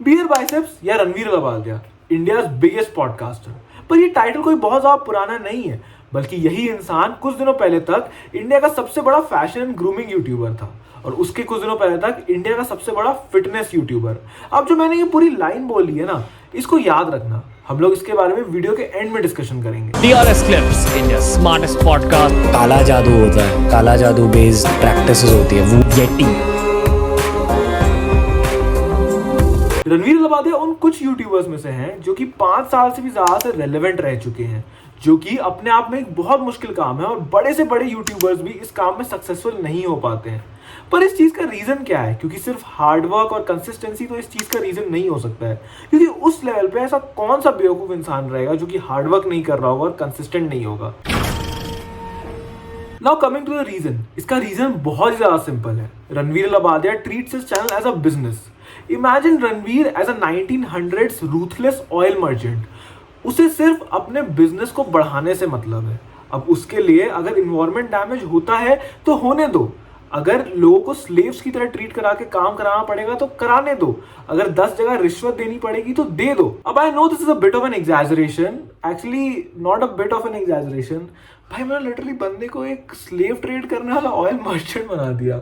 Beer biceps या Ranveer लबादिया, India's biggest podcaster. पर ये टाइटल कोई बहुत ज्यादा पुराना नहीं है, बल्कि यही इंसान कुछ दिनों पहले तक इंडिया का सबसे बड़ा फैशन एंड ग्रूमिंग यूट्यूबर था और उसके कुछ दिनों पहले तक इंडिया का सबसे बड़ा फिटनेस यूट्यूबर। अब जो मैंने ये पूरी लाइन बोली है ना, इसको याद रखना। हम लोग इसके बारे में वीडियो के एंड में डिस्कशन करेंगे। DRS Clips, India's smartest podcast। काला जादू होता है, काला जादू बेस्ड प्रैक्टिसेस होती है, वो येटी। रणवीर लबादिया उन कुछ यूट्यूबर्स में से हैं जो कि 5 साल से भी ज्यादा से रेलेवेंट रह चुके हैं, जो कि अपने आप में एक बहुत मुश्किल काम है और बड़े से बड़े यूट्यूबर्स भी इस काम में सक्सेसफुल नहीं हो पाते हैं। पर इस चीज का रीजन क्या है? क्योंकि सिर्फ हार्डवर्क और कंसिस्टेंसी तो इस चीज का रीजन नहीं हो सकता है, क्योंकि उस लेवल पे ऐसा कौन सा बेवकूफ इंसान रहेगा जो कि हार्डवर्क नहीं कर रहा होगा और कंसिस्टेंट नहीं होगा। Now coming to the reason, इसका रीजन बहुत ज्यादा सिंपल है। Ranveer Allahbadia treats his channel as a business. Imagine Ranveer as a 1900s ruthless oil merchant. उसे सिर्फ अपने बिजनेस को बढ़ाने से मतलब है। अब उसके लिए अगर इन्वायरमेंट डैमेज होता है तो होने दो, अगर लोगों को स्लेव्स की तरह ट्रीट करा के काम कराना पड़ेगा तो कराने दो, अगर 10 जगह रिश्वत देनी पड़ेगी तो दे दो। अब I know this is a bit of an exaggeration, actually not a bit of an exaggeration. भाई मैंने लिटरली बंदे को एक स्लेव ट्रेड करने वाला ऑयल मर्चेंट बना दिया।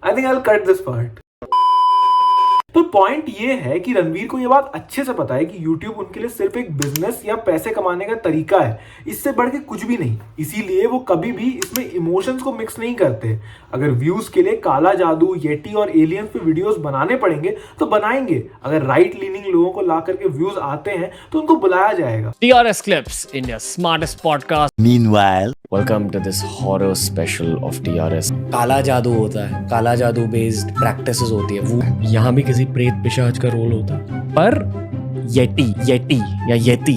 I think I will cut this part. तो पॉइंट ये है कि रणवीर को ये बात अच्छे से पता है कि YouTube उनके लिए सिर्फ एक बिजनेस या पैसे कमाने का तरीका है, इससे बढ़ के कुछ भी नहीं। इसीलिए वो कभी भी इसमें इमोशंस को मिक्स नहीं करते। अगर व्यूज के लिए काला जादू, येटी और एलियंस पे वीडियोस बनाने पड़ेंगे तो बनाएंगे। अगर राइट लीनिंग लोगों को ला करके व्यूज आते हैं तो उनको बुलाया जाएगा। DRS Clips, India's smartest podcast। Meanwhile, Welcome to this horror special of DRS। काला जादू होता है, काला जादू बेस्ड प्रैक्टिसेस होती है, वो यहाँ भी किसी प्रेत पिशाच का रोल होता है, पर येटी येटी या येती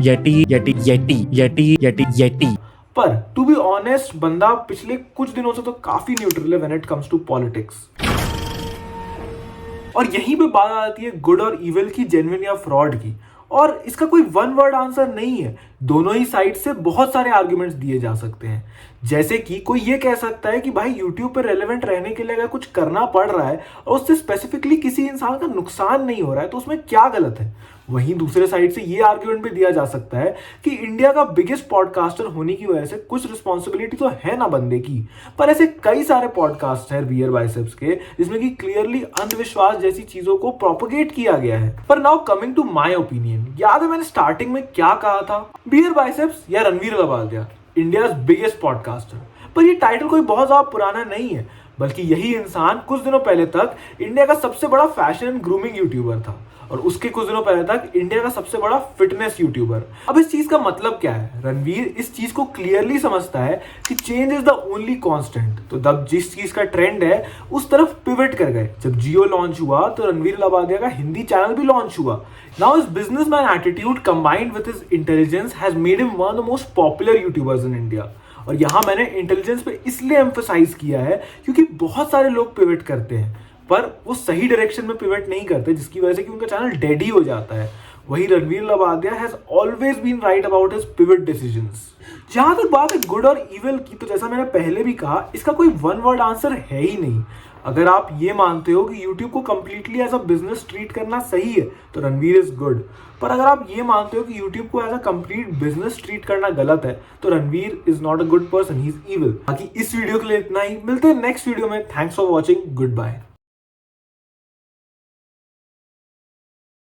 येटी येटी येटी येटी येटी येटी। पर टू बी ऑनेस्ट, बंदा पिछले कुछ दिनों से तो काफी न्यूट्रल है when it comes to politics. और यहीं पे बात आती है गुड और इविल की, जेन्युइन या फ्रॉड की। और इसका कोई वन वर्ड आंसर नहीं है। दोनों ही साइड से बहुत सारे आर्गुमेंट्स दिए जा सकते हैं। जैसे कि कोई ये कह सकता है कि भाई YouTube पे रेलेवेंट रहने के लिए अगर कुछ करना पड़ रहा है और उससे स्पेसिफिकली किसी इंसान का नुकसान नहीं हो रहा है तो उसमें क्या गलत है। वहीं दूसरे साइड से ये आर्गुमेंट भी दिया जा सकता है कि इंडिया का बिगेस्ट पॉडकास्टर होने की वजह से कुछ रिस्पॉन्सिबिलिटी तो है ना बंदे की। पर ऐसे कई सारे पॉडकास्ट हैं बियर बाइसेप्स के जिसमें कि क्लियरली अंधविश्वास जैसी चीजों को प्रोपोगेट किया गया है। पर now coming to my opinion, याद है मैंने स्टार्टिंग में क्या कहा था? बियर बाइसेप्स या रणवीर लबादिया, इंडियाज बिगेस्ट पॉडकास्टर। पर ये टाइटल कोई बहुत ज्यादा पुराना नहीं है, बल्कि यही इंसान कुछ दिनों पहले तक इंडिया का सबसे बड़ा फैशन एंड ग्रूमिंग यूट्यूबर था और उसके कुछ दिनों पहले तक इंडिया का सबसे बड़ा फिटनेस यूट्यूबर। अब इस चीज का मतलब क्या है? रणवीर इस चीज को क्लियरली समझता है कि change is the only constant. तो जब जिस चीज का ट्रेंड है उस तरफ पिवट कर गए। जब जियो लॉन्च हुआ तो रणवीर लबादिया का हिंदी चैनल भी लॉन्च हुआ। Now his businessman attitude combined with his intelligence has made him one of the most popular YouTubers in India. और यहाँ मैंने इंटेलिजेंस पे इसलिए एम्फसाइज किया है क्योंकि बहुत सारे लोग पिवट करते हैं पर वो सही डायरेक्शन में पिवट नहीं करते, जिसकी वजह से कि उनका चैनल डेड ही हो जाता है। वही Ranveer Allahbadia has always been right about his pivot decisions. जहां तक बात है गुड और इविल की, तो जैसा मैंने पहले भी कहा, इसका कोई वन वर्ड आंसर है ही नहीं। अगर आप ये मानते हो कि YouTube को completely as a business treat करना सही है तो रणवीर इज गुड। पर अगर आप ये मानते हो कि YouTube को as a complete business treat करना गलत है तो Ranveer is not a good person, he is evil. बाकी इस वीडियो के लिए इतना ही, मिलते हैं नेक्स्ट वीडियो में। Thanks for watching, good bye.